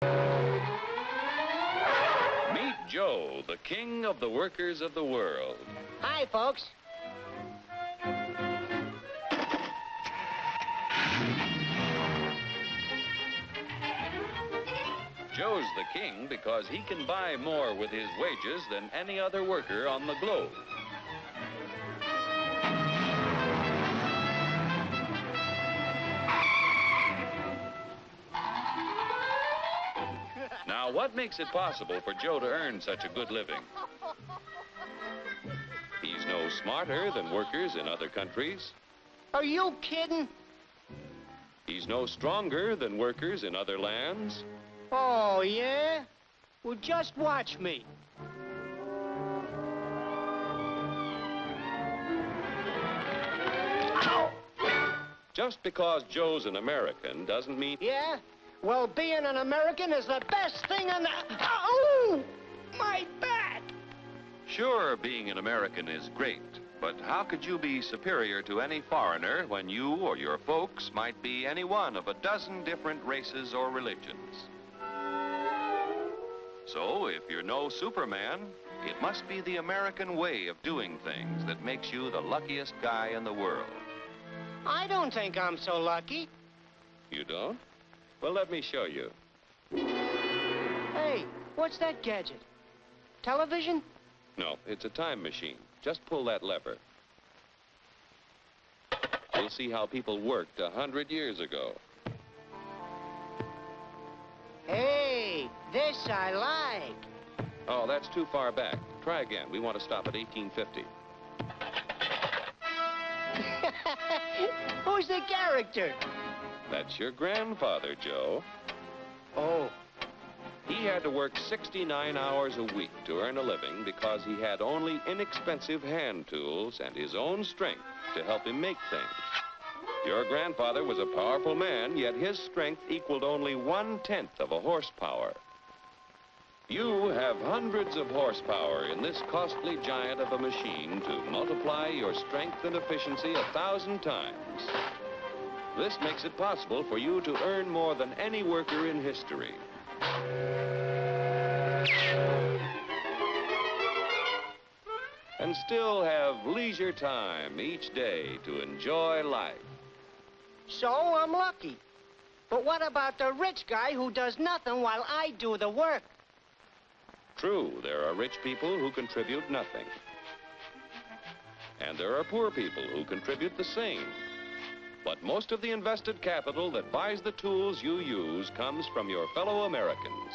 Meet Joe, the king of the workers of the world. Hi, folks. Joe's the king because he can buy more with his wages than any other worker on the globe. Now, what makes it possible for Joe to earn such a good living? He's no smarter than workers in other countries. Are you kidding? He's no stronger than workers in other lands. Oh, yeah? Well, just watch me. Ow! Just because Joe's an American doesn't mean... Yeah? Well, being an American is the best thing in the... Oh! My back! Sure, being an American is great, but how could you be superior to any foreigner when you or your folks might be any one of a dozen different races or religions? So, if you're no Superman, it must be the American way of doing things that makes you the luckiest guy in the world. I don't think I'm so lucky. You don't? Well, let me show you. Hey, what's that gadget? Television? No, it's a time machine. Just pull that lever. You'll see how people worked 100 years ago. Hey, this I like. Oh, that's too far back. Try again. We want to stop at 1850. Who's the character? That's your grandfather, Joe. Oh. He had to work 69 hours a week to earn a living because he had only inexpensive hand tools and his own strength to help him make things. Your grandfather was a powerful man, yet his strength equaled only 1/10 of a horsepower. You have hundreds of horsepower in this costly giant of a machine to multiply your strength and efficiency 1,000 times. This makes it possible for you to earn more than any worker in history. And still have leisure time each day to enjoy life. So I'm lucky. But what about the rich guy who does nothing while I do the work? True, there are rich people who contribute nothing. And there are poor people who contribute the same. But most of the invested capital that buys the tools you use comes from your fellow Americans.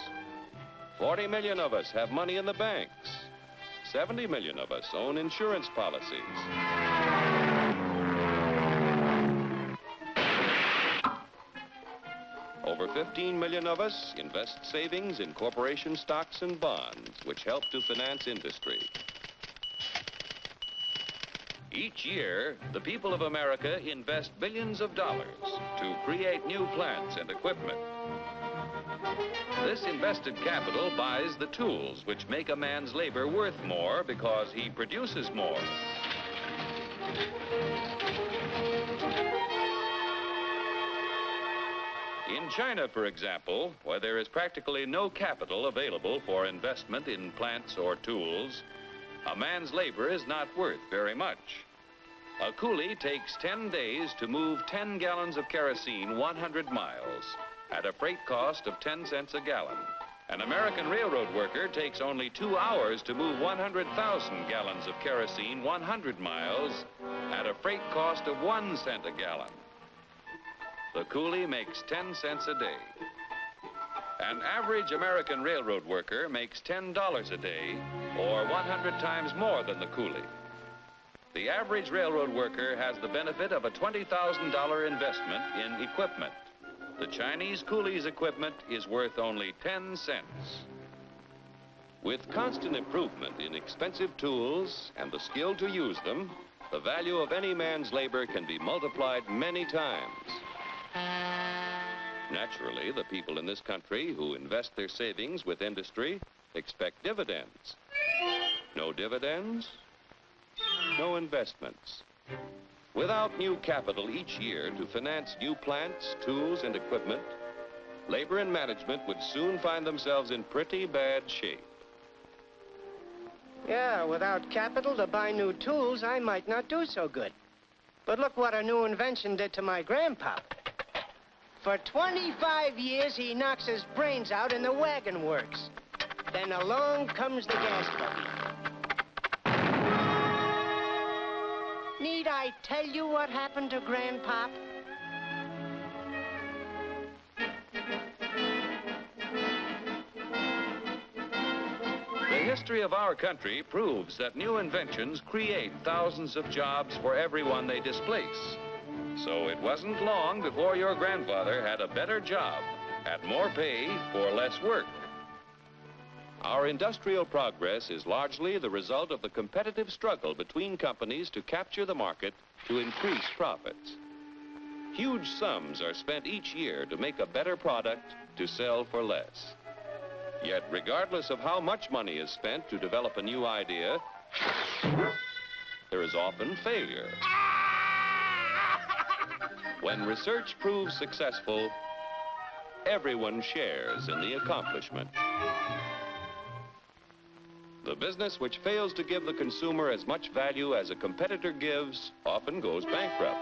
40 million of us have money in the banks. 70 million of us own insurance policies. Over 15 million of us invest savings in corporation stocks and bonds, which help to finance industry. Each year, the people of America invest billions of dollars to create new plants and equipment. This invested capital buys the tools which make a man's labor worth more because he produces more. In China, for example, where there is practically no capital available for investment in plants or tools, a man's labor is not worth very much. A coolie takes 10 days to move 10 gallons of kerosene 100 miles at a freight cost of 10 cents a gallon. An American railroad worker takes only 2 hours to move 100,000 gallons of kerosene 100 miles at a freight cost of 1 cent a gallon. The coolie makes 10 cents a day. An average American railroad worker makes $10 a day, or 100 times more than the coolie. The average railroad worker has the benefit of a $20,000 investment in equipment. The Chinese coolie's equipment is worth only 10 cents. With constant improvement in expensive tools and the skill to use them, the value of any man's labor can be multiplied many times. Naturally, the people in this country who invest their savings with industry expect dividends. No dividends, no investments. Without new capital each year to finance new plants, tools, and equipment, labor and management would soon find themselves in pretty bad shape. Yeah, without capital to buy new tools, I might not do so good. But look what a new invention did to my grandpa. For 25 years, he knocks his brains out in the wagon works. Then along comes the gas buggy. Need I tell you what happened to Grandpop? The history of our country proves that new inventions create thousands of jobs for everyone they displace. So it wasn't long before your grandfather had a better job, at more pay for less work. Our industrial progress is largely the result of the competitive struggle between companies to capture the market to increase profits. Huge sums are spent each year to make a better product to sell for less. Yet, regardless of how much money is spent to develop a new idea, there is often failure. When research proves successful, everyone shares in the accomplishment. The business which fails to give the consumer as much value as a competitor gives often goes bankrupt.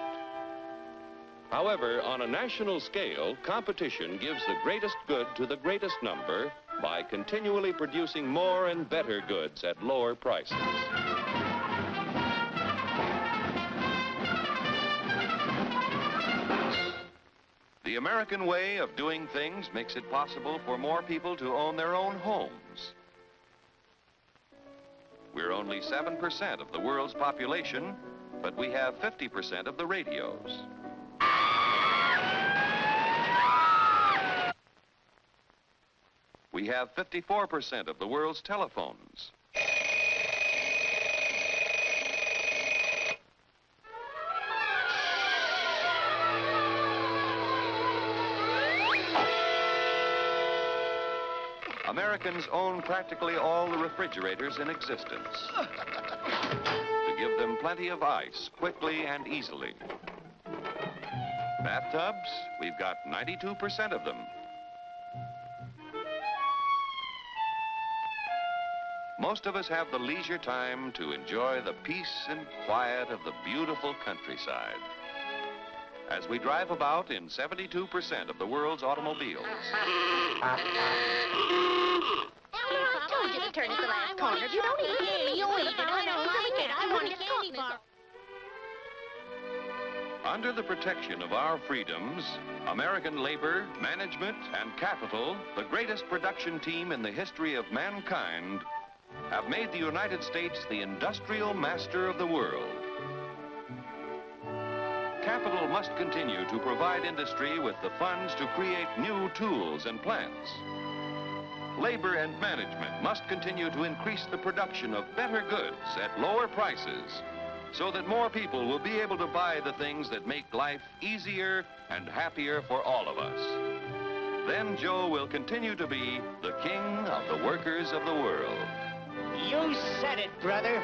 However, on a national scale, competition gives the greatest good to the greatest number by continually producing more and better goods at lower prices. The American way of doing things makes it possible for more people to own their own homes. We're only 7% of the world's population, but we have 50% of the radios. We have 54% of the world's telephones. Americans own practically all the refrigerators in existence to give them plenty of ice quickly and easily. Bathtubs, we've got 92% of them. Most of us have the leisure time to enjoy the peace and quiet of the beautiful countryside as we drive about in 72% of the world's automobiles. I told you to turn at the last corner. If you don't eat it, you eat it. I don't like it. I want a candy bar. Under the protection of our freedoms, American labor, management, and capital, the greatest production team in the history of mankind, have made the United States the industrial master of the world. Capital must continue to provide industry with the funds to create new tools and plants. Labor and management must continue to increase the production of better goods at lower prices so that more people will be able to buy the things that make life easier and happier for all of us. Then Joe will continue to be the king of the workers of the world. You said it, brother.